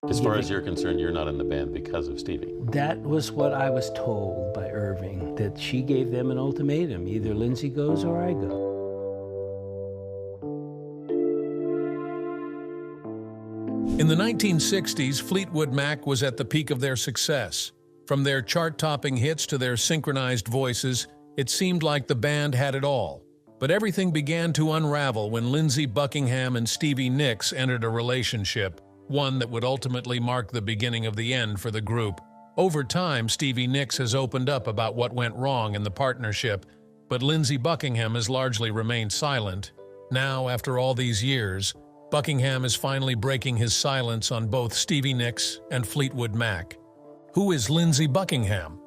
As far as you're concerned, you're not in the band because of Stevie. That was what I was told by Irving, that she gave them an ultimatum. Either Lindsey goes or I go. In the 1960s, Fleetwood Mac was at the peak of their success. From their chart-topping hits to their synchronized voices, it seemed like the band had it all. But everything began to unravel when Lindsey Buckingham and Stevie Nicks entered a relationship, one that would ultimately mark the beginning of the end for the group. Over time, Stevie Nicks has opened up about what went wrong in the partnership, but Lindsey Buckingham has largely remained silent. Now, after all these years, Buckingham is finally breaking his silence on both Stevie Nicks and Fleetwood Mac. Who is Lindsey Buckingham?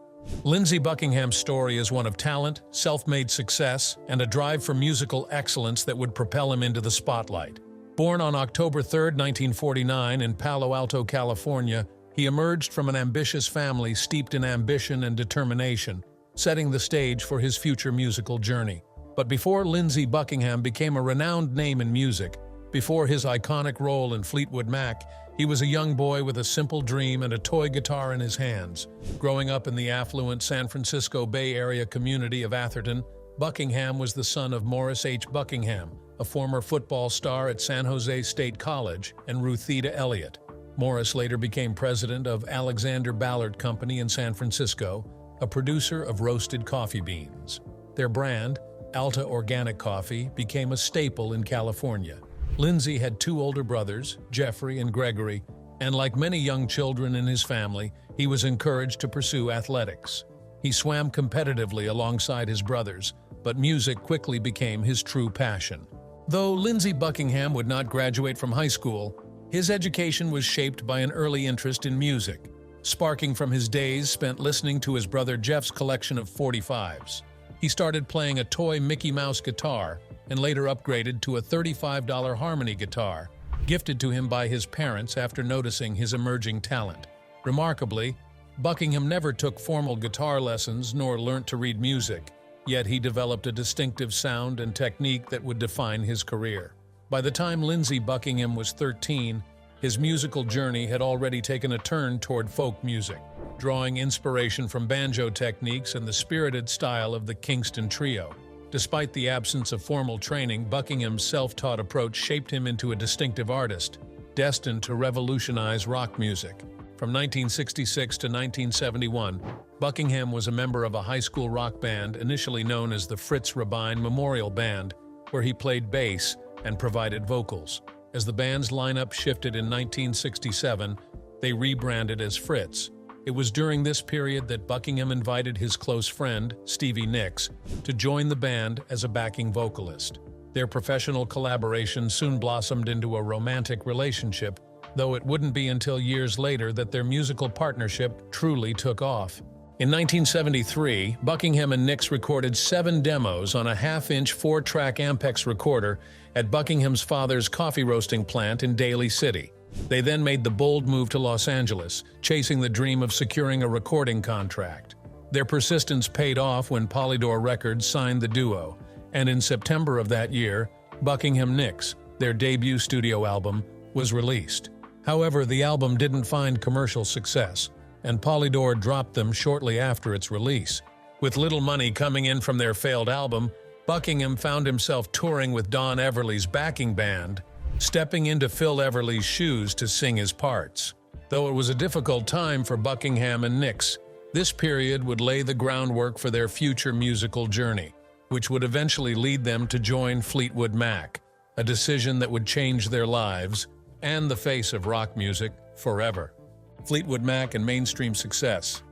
Lindsey Buckingham's story is one of talent, self-made success, and a drive for musical excellence that would propel him into the spotlight. Born on October 3, 1949 in Palo Alto, California, he emerged from an ambitious family steeped in ambition and determination, setting the stage for his future musical journey. But before Lindsey Buckingham became a renowned name in music, before his iconic role in Fleetwood Mac, he was a young boy with a simple dream and a toy guitar in his hands. Growing up in the affluent San Francisco Bay Area community of Atherton, Buckingham was the son of Morris H. Buckingham, a former football star at San Jose State College, and Ruthita Elliott. Morris later became president of Alexander Ballard Company in San Francisco, a producer of roasted coffee beans. Their brand, Alta Organic Coffee, became a staple in California. Lindsey had two older brothers, Jeffrey and Gregory, and like many young children in his family, he was encouraged to pursue athletics. He swam competitively alongside his brothers, but music quickly became his true passion. Though Lindsey Buckingham would not graduate from high school, his education was shaped by an early interest in music, sparking from his days spent listening to his brother Jeff's collection of 45s. He started playing a toy Mickey Mouse guitar, and later upgraded to a $35 harmony guitar, gifted to him by his parents after noticing his emerging talent. Remarkably, Buckingham never took formal guitar lessons nor learnt to read music, yet he developed a distinctive sound and technique that would define his career. By the time Lindsey Buckingham was 13, his musical journey had already taken a turn toward folk music, drawing inspiration from banjo techniques and the spirited style of the Kingston Trio. Despite the absence of formal training, Buckingham's self-taught approach shaped him into a distinctive artist, destined to revolutionize rock music. From 1966 to 1971, Buckingham was a member of a high school rock band initially known as the Fritz Rabine Memorial Band, where he played bass and provided vocals. As the band's lineup shifted in 1967, they rebranded as Fritz. It was during this period that Buckingham invited his close friend, Stevie Nicks, to join the band as a backing vocalist. Their professional collaboration soon blossomed into a romantic relationship, though it wouldn't be until years later that their musical partnership truly took off. In 1973, Buckingham and Nicks recorded 7 demos on a half-inch 4-track Ampex recorder at Buckingham's father's coffee roasting plant in Daly City. They then made the bold move to Los Angeles, chasing the dream of securing a recording contract. Their persistence paid off when Polydor Records signed the duo, and in September of that year, Buckingham Nicks, their debut studio album, was released. However, the album didn't find commercial success, and Polydor dropped them shortly after its release. With little money coming in from their failed album, Buckingham found himself touring with Don Everly's backing band, stepping into Phil Everly's shoes to sing his parts. Though it was a difficult time for Buckingham and Nicks, this period would lay the groundwork for their future musical journey, which would eventually lead them to join Fleetwood Mac, a decision that would change their lives and the face of rock music forever. Fleetwood Mac and mainstream success.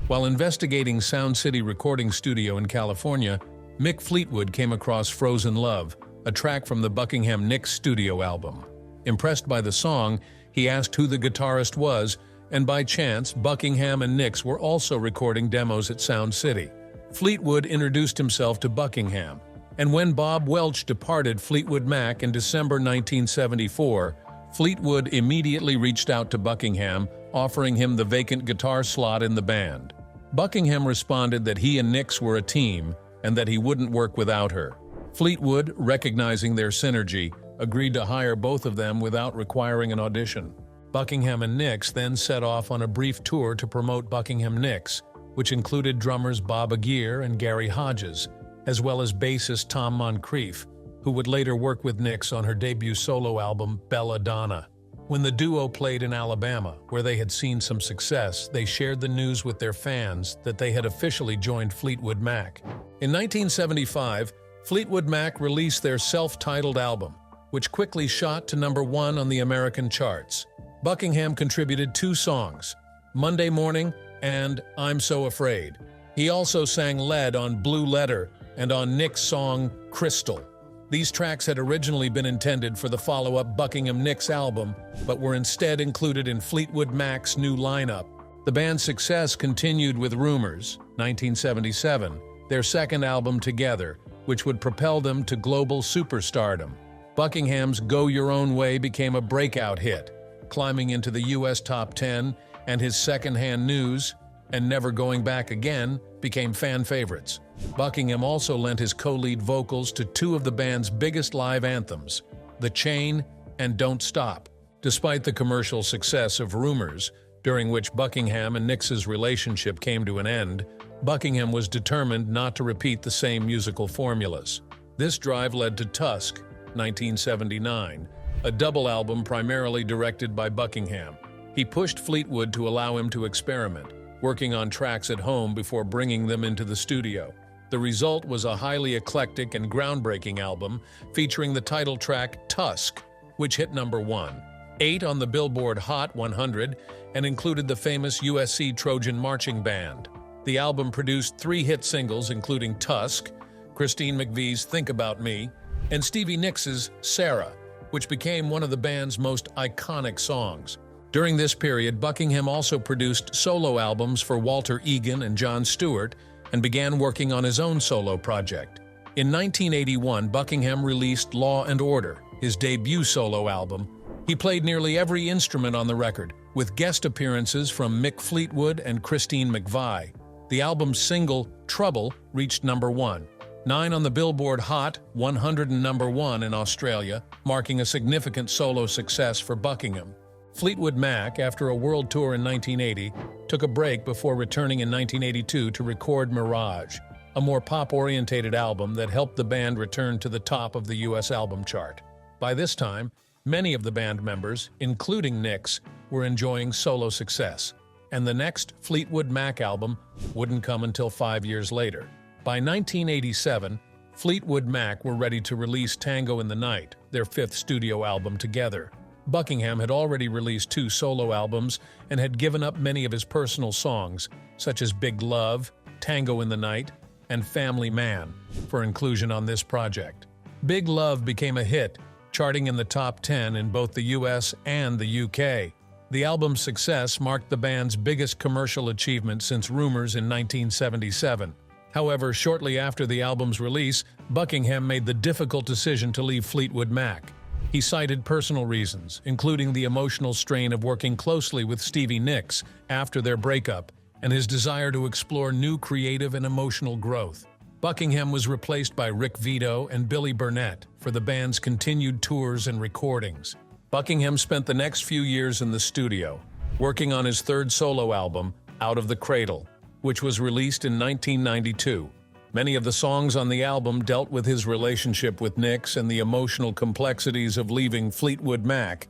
While investigating Sound City Recording Studio in California, Mick Fleetwood came across Frozen Love, a track from the Buckingham Nicks studio album. Impressed by the song, he asked who the guitarist was, and by chance, Buckingham and Nicks were also recording demos at Sound City. Fleetwood introduced himself to Buckingham, and when Bob Welch departed Fleetwood Mac in December 1974, Fleetwood immediately reached out to Buckingham, offering him the vacant guitar slot in the band. Buckingham responded that he and Nicks were a team, and that he wouldn't work without her. Fleetwood, recognizing their synergy, agreed to hire both of them without requiring an audition. Buckingham and Nicks then set off on a brief tour to promote Buckingham Nicks, which included drummers Bob Aguirre and Gary Hodges, as well as bassist Tom Moncrief, who would later work with Nicks on her debut solo album, Belladonna. When the duo played in Alabama, where they had seen some success, they shared the news with their fans that they had officially joined Fleetwood Mac. In 1975, Fleetwood Mac released their self-titled album, which quickly shot to #1 on the American charts. Buckingham contributed 2 songs, Monday Morning and I'm So Afraid. He also sang lead on Blue Letter and on Nicks' song Crystal. These tracks had originally been intended for the follow-up Buckingham Nicks album, but were instead included in Fleetwood Mac's new lineup. The band's success continued with Rumors, 1977, their second album together, which would propel them to global superstardom. Buckingham's Go Your Own Way became a breakout hit, climbing into the US top 10, and his Secondhand News and Never Going Back Again became fan favorites. Buckingham also lent his co-lead vocals to 2 of the band's biggest live anthems, The Chain and Don't Stop. Despite the commercial success of Rumors, during which Buckingham and Nicks's relationship came to an end, Buckingham was determined not to repeat the same musical formulas. This drive led to Tusk, 1979, a double album primarily directed by Buckingham. He pushed Fleetwood to allow him to experiment, working on tracks at home before bringing them into the studio. The result was a highly eclectic and groundbreaking album featuring the title track Tusk, which hit #1, 8 on the Billboard Hot 100, and included the famous USC Trojan Marching Band. The album produced 3 hit singles including Tusk, Christine McVie's Think About Me, and Stevie Nicks' Sarah, which became one of the band's most iconic songs. During this period, Buckingham also produced solo albums for Walter Egan and Jon Stewart and began working on his own solo project. In 1981, Buckingham released Law and Order, his debut solo album. He played nearly every instrument on the record, with guest appearances from Mick Fleetwood and Christine McVie. The album's single, Trouble, reached #1, 9 on the Billboard Hot 100 and #1 in Australia, marking a significant solo success for Buckingham. Fleetwood Mac, after a world tour in 1980, took a break before returning in 1982 to record Mirage, a more pop-orientated album that helped the band return to the top of the US album chart. By this time, many of the band members, including Nicks, were enjoying solo success, and the next Fleetwood Mac album wouldn't come until 5 years later. By 1987, Fleetwood Mac were ready to release Tango in the Night, their 5th studio album together. Buckingham had already released 2 solo albums and had given up many of his personal songs, such as Big Love, Tango in the Night, and Family Man, for inclusion on this project. Big Love became a hit, charting in the top 10 in both the US and the UK. The album's success marked the band's biggest commercial achievement since Rumors in 1977. However, shortly after the album's release, Buckingham made the difficult decision to leave Fleetwood Mac. He cited personal reasons, including the emotional strain of working closely with Stevie Nicks after their breakup and his desire to explore new creative and emotional growth. Buckingham was replaced by Rick Vito and Billy Burnett for the band's continued tours and recordings. Buckingham spent the next few years in the studio, working on his 3rd solo album, Out of the Cradle, which was released in 1992. Many of the songs on the album dealt with his relationship with Nicks and the emotional complexities of leaving Fleetwood Mac.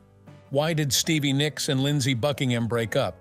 Why did Stevie Nicks and Lindsey Buckingham break up?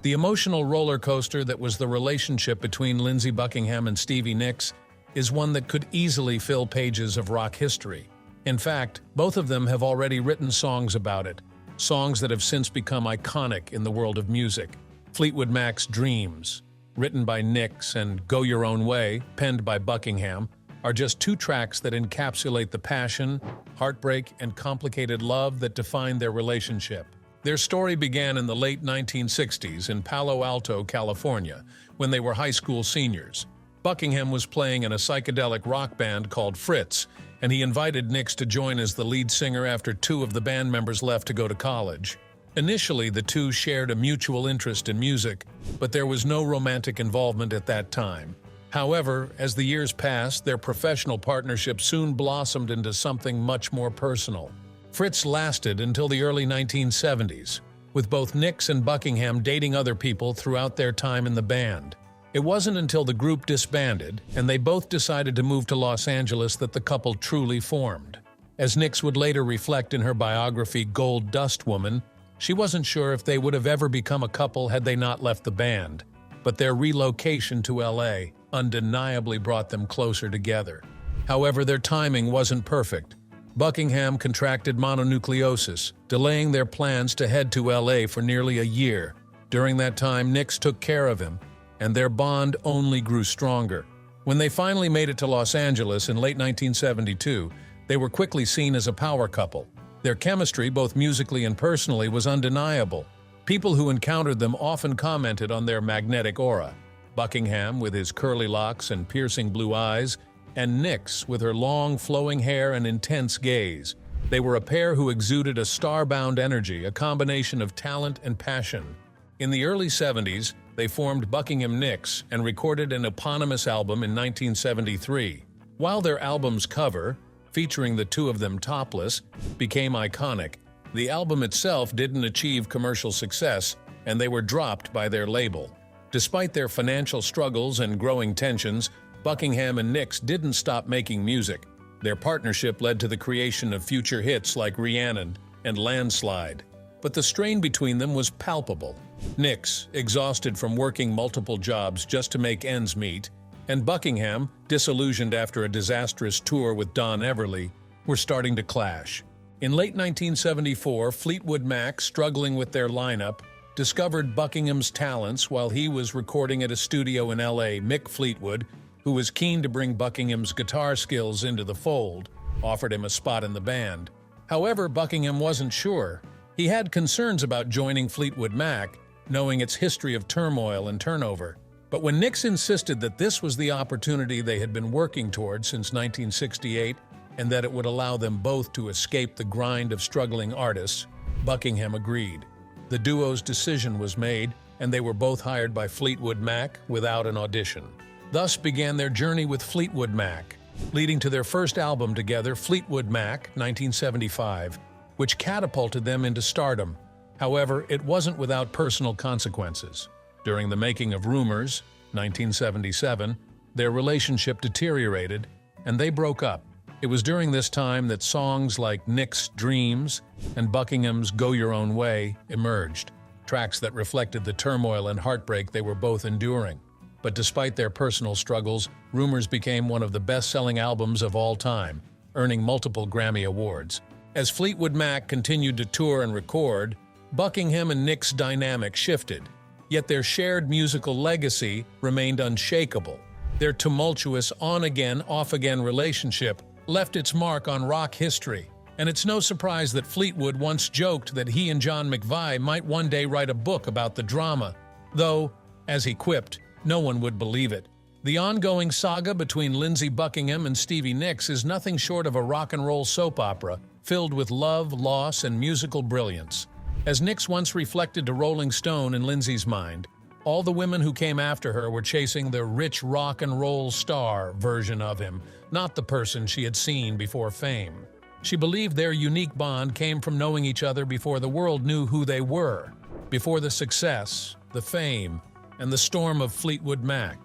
The emotional roller coaster that was the relationship between Lindsey Buckingham and Stevie Nicks is one that could easily fill pages of rock history. In fact, both of them have already written songs about it, songs that have since become iconic in the world of music. Fleetwood Mac's Dreams, written by Nicks, and Go Your Own Way, penned by Buckingham, are just 2 tracks that encapsulate the passion, heartbreak, and complicated love that define their relationship. Their story began in the late 1960s in Palo Alto, California, when they were high school seniors. Buckingham was playing in a psychedelic rock band called Fritz, and he invited Nicks to join as the lead singer after 2 of the band members left to go to college. Initially, the 2 shared a mutual interest in music, but there was no romantic involvement at that time. However, as the years passed, their professional partnership soon blossomed into something much more personal. Fritz lasted until the early 1970s, with both Nicks and Buckingham dating other people throughout their time in the band. It wasn't until the group disbanded and they both decided to move to Los Angeles that the couple truly formed. As Nicks would later reflect in her biography Gold Dust Woman, she wasn't sure if they would have ever become a couple had they not left the band, but their relocation to LA undeniably brought them closer together. However, their timing wasn't perfect. Buckingham contracted mononucleosis, delaying their plans to head to LA for nearly a year. During that time, Nicks took care of him, and their bond only grew stronger. When they finally made it to Los Angeles in late 1972, they were quickly seen as a power couple. Their chemistry, both musically and personally, was undeniable. People who encountered them often commented on their magnetic aura. Buckingham, with his curly locks and piercing blue eyes, and Nicks, with her long, flowing hair and intense gaze. They were a pair who exuded a star-bound energy, a combination of talent and passion. In the early 70s, they formed Buckingham Nicks and recorded an eponymous album in 1973. While their album's cover, featuring the two of them topless, became iconic, the album itself didn't achieve commercial success, and they were dropped by their label. Despite their financial struggles and growing tensions, Buckingham and Nicks didn't stop making music. Their partnership led to the creation of future hits like Rhiannon and Landslide. But the strain between them was palpable. Nicks, exhausted from working multiple jobs just to make ends meet, and Buckingham, disillusioned after a disastrous tour with Don Everly, were starting to clash. In late 1974, Fleetwood Mac, struggling with their lineup, discovered Buckingham's talents while he was recording at a studio in LA. Mick Fleetwood, who was keen to bring Buckingham's guitar skills into the fold, offered him a spot in the band. However, Buckingham wasn't sure. He had concerns about joining Fleetwood Mac, knowing its history of turmoil and turnover. But when Nicks insisted that this was the opportunity they had been working toward since 1968, and that it would allow them both to escape the grind of struggling artists, Buckingham agreed. The duo's decision was made, and they were both hired by Fleetwood Mac without an audition. Thus began their journey with Fleetwood Mac, leading to their first album together, Fleetwood Mac, 1975, which catapulted them into stardom. However, it wasn't without personal consequences. During the making of Rumors, 1977, their relationship deteriorated, and they broke up. It was during this time that songs like Nicks' Dreams and Buckingham's Go Your Own Way emerged, tracks that reflected the turmoil and heartbreak they were both enduring. But despite their personal struggles, Rumors became one of the best-selling albums of all time, earning multiple Grammy Awards. As Fleetwood Mac continued to tour and record, Buckingham and Nicks' dynamic shifted, yet their shared musical legacy remained unshakable. Their tumultuous on-again, off-again relationship left its mark on rock history, and it's no surprise that Fleetwood once joked that he and John McVie might one day write a book about the drama, though, as he quipped, no one would believe it. The ongoing saga between Lindsey Buckingham and Stevie Nicks is nothing short of a rock and roll soap opera filled with love, loss, and musical brilliance. As Nicks once reflected to Rolling Stone in Lindsey's mind, all the women who came after her were chasing the rich rock and roll star version of him, not the person she had seen before fame. She believed their unique bond came from knowing each other before the world knew who they were, before the success, the fame, and the storm of Fleetwood Mac.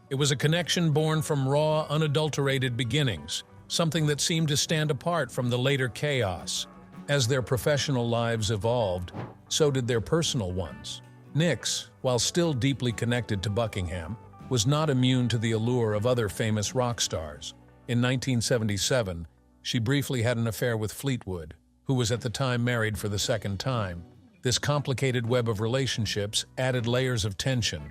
It was a connection born from raw, unadulterated beginnings, something that seemed to stand apart from the later chaos. As their professional lives evolved, so did their personal ones. Nicks, while still deeply connected to Buckingham, was not immune to the allure of other famous rock stars. In 1977, she briefly had an affair with Fleetwood, who was at the time married for the second time. This complicated web of relationships added layers of tension,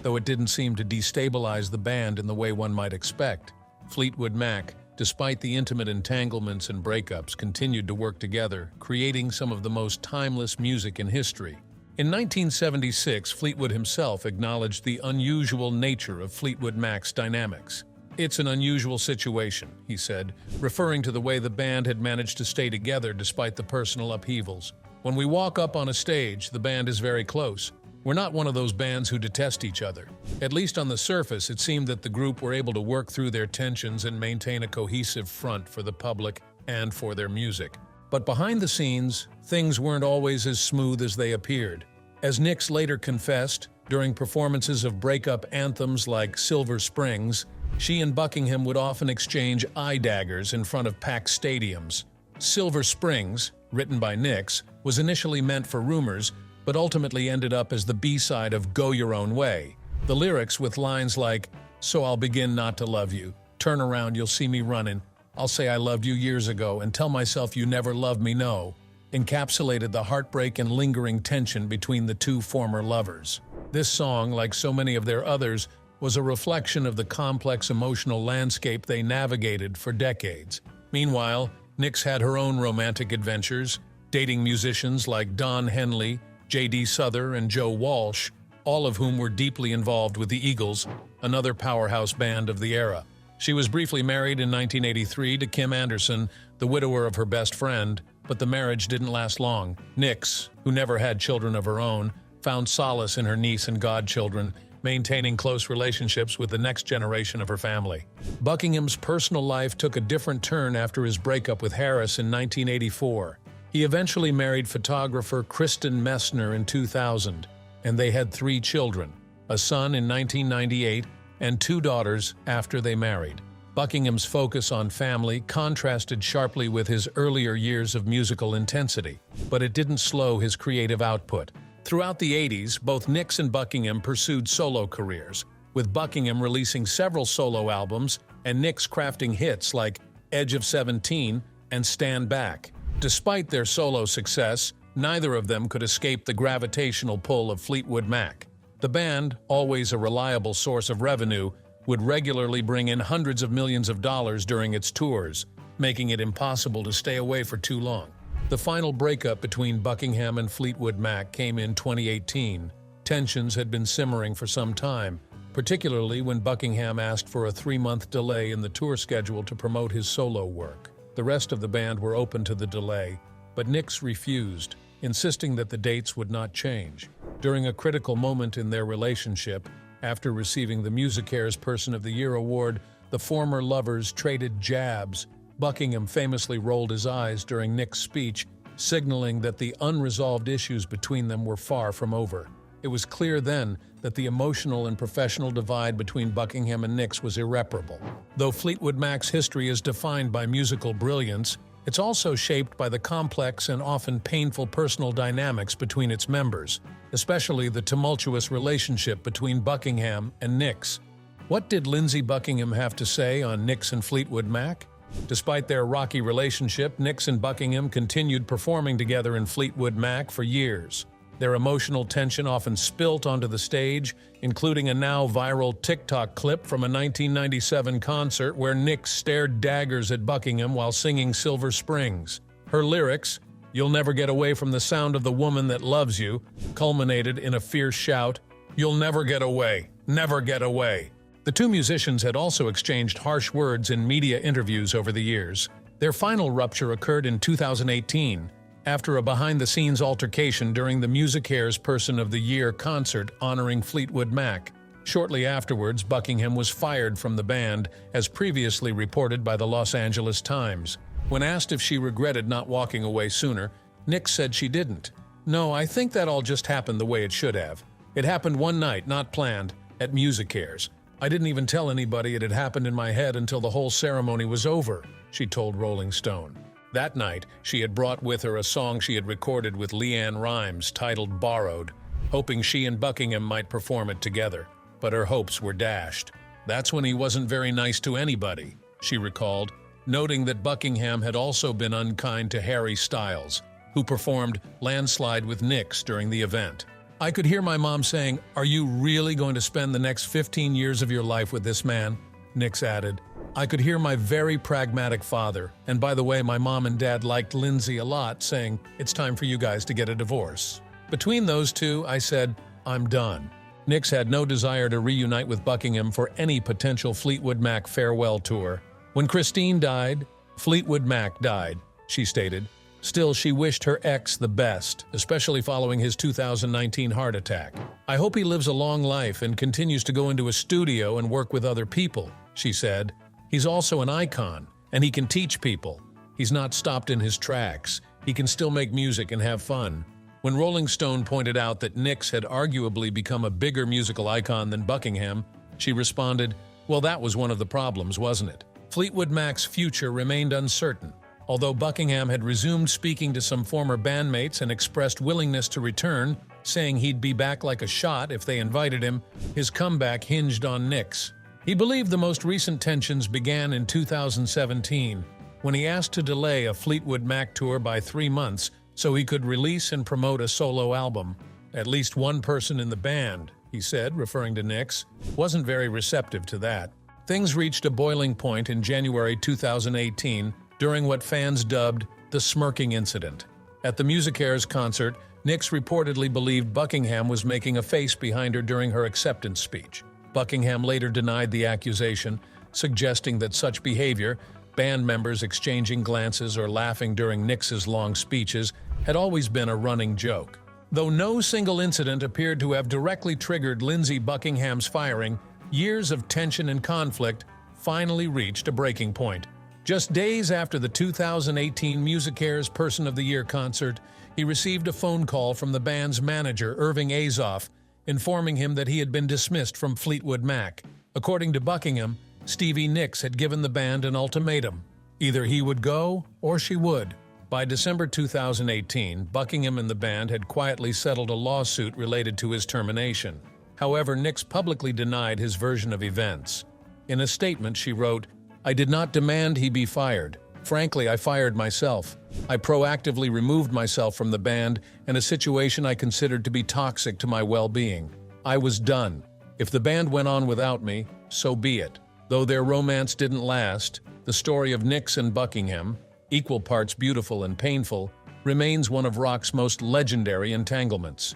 though it didn't seem to destabilize the band in the way one might expect. Fleetwood Mac, despite the intimate entanglements and breakups, continued to work together, creating some of the most timeless music in history. In 1976, Fleetwood himself acknowledged the unusual nature of Fleetwood Mac's dynamics. "It's an unusual situation," he said, referring to the way the band had managed to stay together despite the personal upheavals. "When we walk up on a stage, the band is very close. We're not one of those bands who detest each other." At least on the surface, it seemed that the group were able to work through their tensions and maintain a cohesive front for the public and for their music. But behind the scenes, things weren't always as smooth as they appeared. As Nicks later confessed, during performances of breakup anthems like Silver Springs, she and Buckingham would often exchange eye daggers in front of packed stadiums. Silver Springs, written by Nicks, was initially meant for rumors, but ultimately ended up as the B-side of Go Your Own Way. The lyrics, with lines like, "So I'll begin not to love you, turn around, you'll see me running, I'll say I loved you years ago and tell myself you never loved me, no," encapsulated the heartbreak and lingering tension between the two former lovers. This song, like so many of their others, was a reflection of the complex emotional landscape they navigated for decades. Meanwhile, Nicks had her own romantic adventures, dating musicians like Don Henley, J.D. Souther, and Joe Walsh, all of whom were deeply involved with the Eagles, another powerhouse band of the era. She was briefly married in 1983 to Kim Anderson, the widower of her best friend, but the marriage didn't last long. Nicks, who never had children of her own, found solace in her niece and godchildren, maintaining close relationships with the next generation of her family. Buckingham's personal life took a different turn after his breakup with Harris in 1984. He eventually married photographer Kristen Messner in 2000, and they had 3 children, a son in 1998 and 2 daughters after they married. Buckingham's focus on family contrasted sharply with his earlier years of musical intensity, but it didn't slow his creative output. Throughout the 80s, both Nicks and Buckingham pursued solo careers, with Buckingham releasing several solo albums and Nicks crafting hits like Edge of 17 and Stand Back. Despite their solo success, neither of them could escape the gravitational pull of Fleetwood Mac. The band, always a reliable source of revenue, would regularly bring in hundreds of millions of dollars during its tours, making it impossible to stay away for too long. The final breakup between Buckingham and Fleetwood Mac came in 2018. Tensions had been simmering for some time, particularly when Buckingham asked for a 3-month delay in the tour schedule to promote his solo work. The rest of the band were open to the delay, but Nicks refused, insisting that the dates would not change. During a critical moment in their relationship, after receiving the MusiCares Person of the Year award, the former lovers traded jabs. Buckingham famously rolled his eyes during Nicks' speech, signaling that the unresolved issues between them were far from over. It was clear then that the emotional and professional divide between Buckingham and Nicks was irreparable. Though Fleetwood Mac's history is defined by musical brilliance, it's also shaped by the complex and often painful personal dynamics between its members, especially the tumultuous relationship between Buckingham and Nicks. What did Lindsey Buckingham have to say on Nicks and Fleetwood Mac? Despite their rocky relationship, Nicks and Buckingham continued performing together in Fleetwood Mac for years. Their emotional tension often spilt onto the stage, including a now viral TikTok clip from a 1997 concert where Nicks stared daggers at Buckingham while singing Silver Springs. Her lyrics, "You'll never get away from the sound of the woman that loves you," culminated in a fierce shout, "You'll never get away, never get away." The two musicians had also exchanged harsh words in media interviews over the years. Their final rupture occurred in 2018, after a behind-the-scenes altercation during the MusiCares Person of the Year concert honoring Fleetwood Mac. Shortly afterwards, Buckingham was fired from the band, as previously reported by the Los Angeles Times. When asked if she regretted not walking away sooner, Nicks said she didn't. "No, I think that all just happened the way it should have. It happened one night, not planned, at MusiCares. I didn't even tell anybody it had happened in my head until the whole ceremony was over," she told Rolling Stone. That night, she had brought with her a song she had recorded with Leanne Rimes titled Borrowed, hoping she and Buckingham might perform it together. But her hopes were dashed. "That's when he wasn't very nice to anybody," she recalled, noting that Buckingham had also been unkind to Harry Styles, who performed Landslide with Nicks during the event. "I could hear my mom saying, 'Are you really going to spend the next 15 years of your life with this man?'" Nicks added. "I could hear my very pragmatic father, and by the way, my mom and dad liked Lindsey a lot, saying, 'It's time for you guys to get a divorce.' Between those two, I said, 'I'm done.'" Nicks had no desire to reunite with Buckingham for any potential Fleetwood Mac farewell tour. "When Christine died, Fleetwood Mac died," she stated. Still, she wished her ex the best, especially following his 2019 heart attack. "I hope he lives a long life and continues to go into a studio and work with other people," she said. "He's also an icon, and he can teach people. He's not stopped in his tracks. He can still make music and have fun. When Rolling Stone pointed out that Nicks had arguably become a bigger musical icon than Buckingham, she responded, "Well, that was one of the problems, wasn't it?" Fleetwood Mac's future remained uncertain. Although Buckingham had resumed speaking to some former bandmates and expressed willingness to return, saying he'd be back like a shot if they invited him, his comeback hinged on Nicks. He believed the most recent tensions began in 2017, when he asked to delay a Fleetwood Mac tour by 3 months so he could release and promote a solo album. "At least one person in the band," he said, referring to Nicks, "wasn't very receptive to that." Things reached a boiling point in January 2018 during what fans dubbed the smirking incident. At the MusiCares concert, Nicks reportedly believed Buckingham was making a face behind her during her acceptance speech. Buckingham later denied the accusation, suggesting that such behavior, band members exchanging glances or laughing during Nicks's long speeches, had always been a running joke. Though no single incident appeared to have directly triggered Lindsey Buckingham's firing, years of tension and conflict finally reached a breaking point. Just days after the 2018 MusiCares Person of the Year concert, he received a phone call from the band's manager, Irving Azoff, informing him that he had been dismissed from Fleetwood Mac. According to Buckingham, Stevie Nicks had given the band an ultimatum. Either he would go or she would. By December 2018, Buckingham and the band had quietly settled a lawsuit related to his termination. However, Nicks publicly denied his version of events. In a statement, she wrote, "I did not demand he be fired. Frankly, I fired myself. I proactively removed myself from the band and a situation I considered to be toxic to my well-being. I was done. If the band went on without me, so be it." Though their romance didn't last, the story of Nicks and Buckingham, equal parts beautiful and painful, remains one of rock's most legendary entanglements.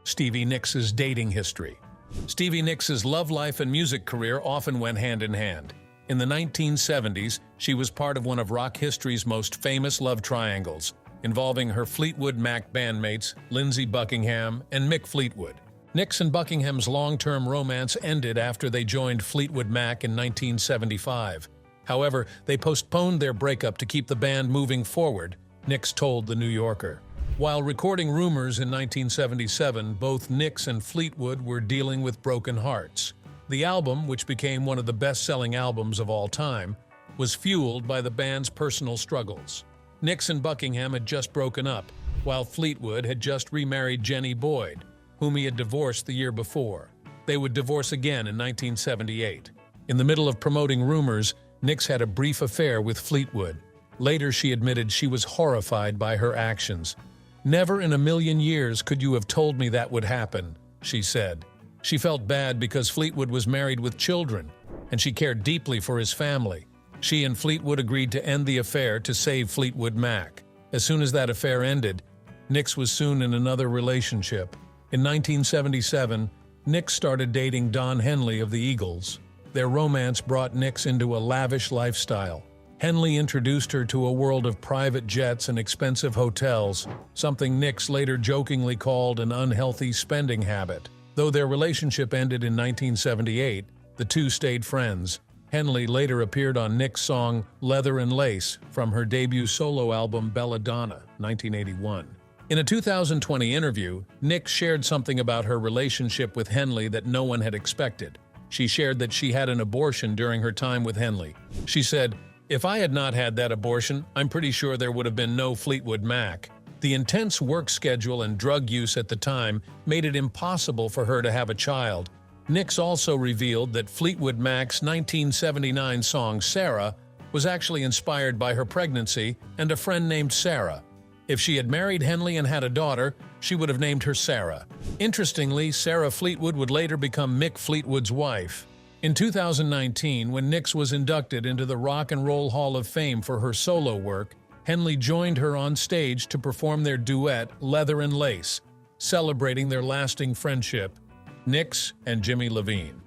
Stevie Nicks' dating history. Stevie Nicks' love life and music career often went hand in hand. In the 1970s, she was part of one of rock history's most famous love triangles, involving her Fleetwood Mac bandmates Lindsey Buckingham and Mick Fleetwood. Nicks and Buckingham's long-term romance ended after they joined Fleetwood Mac in 1975. However, they postponed their breakup to keep the band moving forward, Nicks told The New Yorker. While recording Rumors in 1977, both Nicks and Fleetwood were dealing with broken hearts. The album, which became one of the best-selling albums of all time, was fueled by the band's personal struggles. Nicks and Buckingham had just broken up, while Fleetwood had just remarried Jenny Boyd, whom he had divorced the year before. They would divorce again in 1978. In the middle of promoting Rumors, Nicks had a brief affair with Fleetwood. Later, she admitted she was horrified by her actions. "Never in a million years could you have told me that would happen," she said. She felt bad because Fleetwood was married with children, and she cared deeply for his family. She and Fleetwood agreed to end the affair to save Fleetwood Mac. As soon as that affair ended, Nicks was soon in another relationship. In 1977, Nicks started dating Don Henley of the Eagles. Their romance brought Nicks into a lavish lifestyle. Henley introduced her to a world of private jets and expensive hotels, something Nicks later jokingly called an unhealthy spending habit. Though their relationship ended in 1978, the two stayed friends. Henley later appeared on Nicks' song Leather and Lace from her debut solo album Belladonna, 1981. In a 2020 interview, Nicks shared something about her relationship with Henley that no one had expected. She shared that she had an abortion during her time with Henley. She said, "If I had not had that abortion, I'm pretty sure there would have been no Fleetwood Mac." The intense work schedule and drug use at the time made it impossible for her to have a child. Nicks also revealed that Fleetwood Mac's 1979 song Sarah was actually inspired by her pregnancy and a friend named Sarah. If she had married Henley and had a daughter, she would have named her Sarah. Interestingly, Sarah Fleetwood would later become Mick Fleetwood's wife. In 2019, when Nicks was inducted into the Rock and Roll Hall of Fame for her solo work, Henley joined her on stage to perform their duet Leather and Lace, celebrating their lasting friendship, Nicks and Jimmy Levine.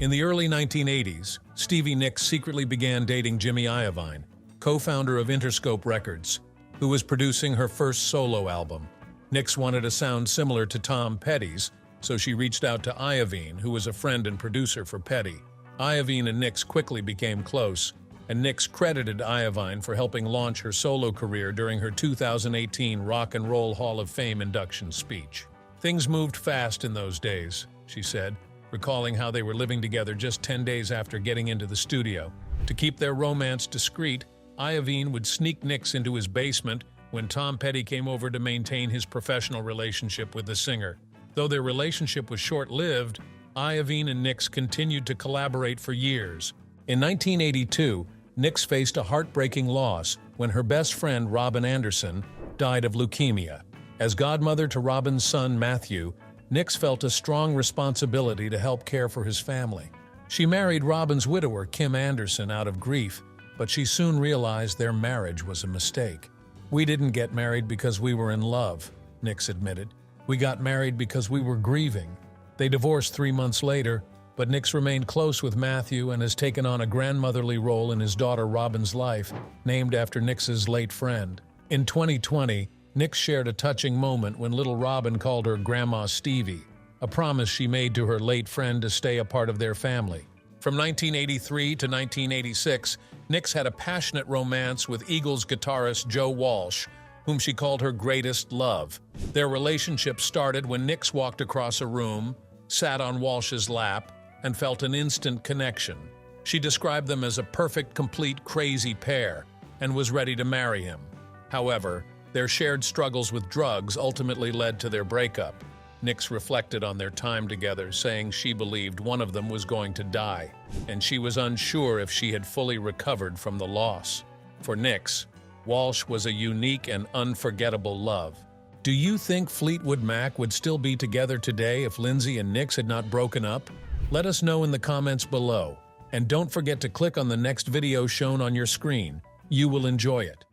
In the early 1980s, Stevie Nicks secretly began dating Jimmy Iovine, co-founder of Interscope Records, who was producing her first solo album. Nicks wanted a sound similar to Tom Petty's, so she reached out to Iovine, who was a friend and producer for Petty. Iovine and Nicks quickly became close, and Nicks credited Iovine for helping launch her solo career during her 2018 Rock and Roll Hall of Fame induction speech. "Things moved fast in those days," she said, recalling how they were living together just 10 days after getting into the studio. To keep their romance discreet, Iovine would sneak Nicks into his basement when Tom Petty came over to maintain his professional relationship with the singer. Though their relationship was short-lived, Iovine and Nicks continued to collaborate for years. In 1982, Nicks faced a heartbreaking loss when her best friend, Robin Anderson, died of leukemia. As godmother to Robin's son, Matthew, Nicks felt a strong responsibility to help care for his family. She married Robin's widower, Kim Anderson, out of grief, but she soon realized their marriage was a mistake. "We didn't get married because we were in love," Nicks admitted. "We got married because we were grieving." They divorced 3 months later, but Nicks remained close with Matthew and has taken on a grandmotherly role in his daughter Robin's life, named after Nicks's late friend. In 2020, Nicks shared a touching moment when little Robin called her Grandma Stevie, a promise she made to her late friend to stay a part of their family. From 1983 to 1986, Nicks had a passionate romance with Eagles guitarist Joe Walsh, whom she called her greatest love. Their relationship started when Nicks walked across a room, sat on Walsh's lap, and felt an instant connection. She described them as a perfect, complete, crazy pair, and was ready to marry him. However, their shared struggles with drugs ultimately led to their breakup. Nicks reflected on their time together, saying she believed one of them was going to die, and she was unsure if she had fully recovered from the loss. For Nicks, Walsh was a unique and unforgettable love. Do you think Fleetwood Mac would still be together today if Lindsey and Nicks had not broken up? Let us know in the comments below. And don't forget to click on the next video shown on your screen. You will enjoy it.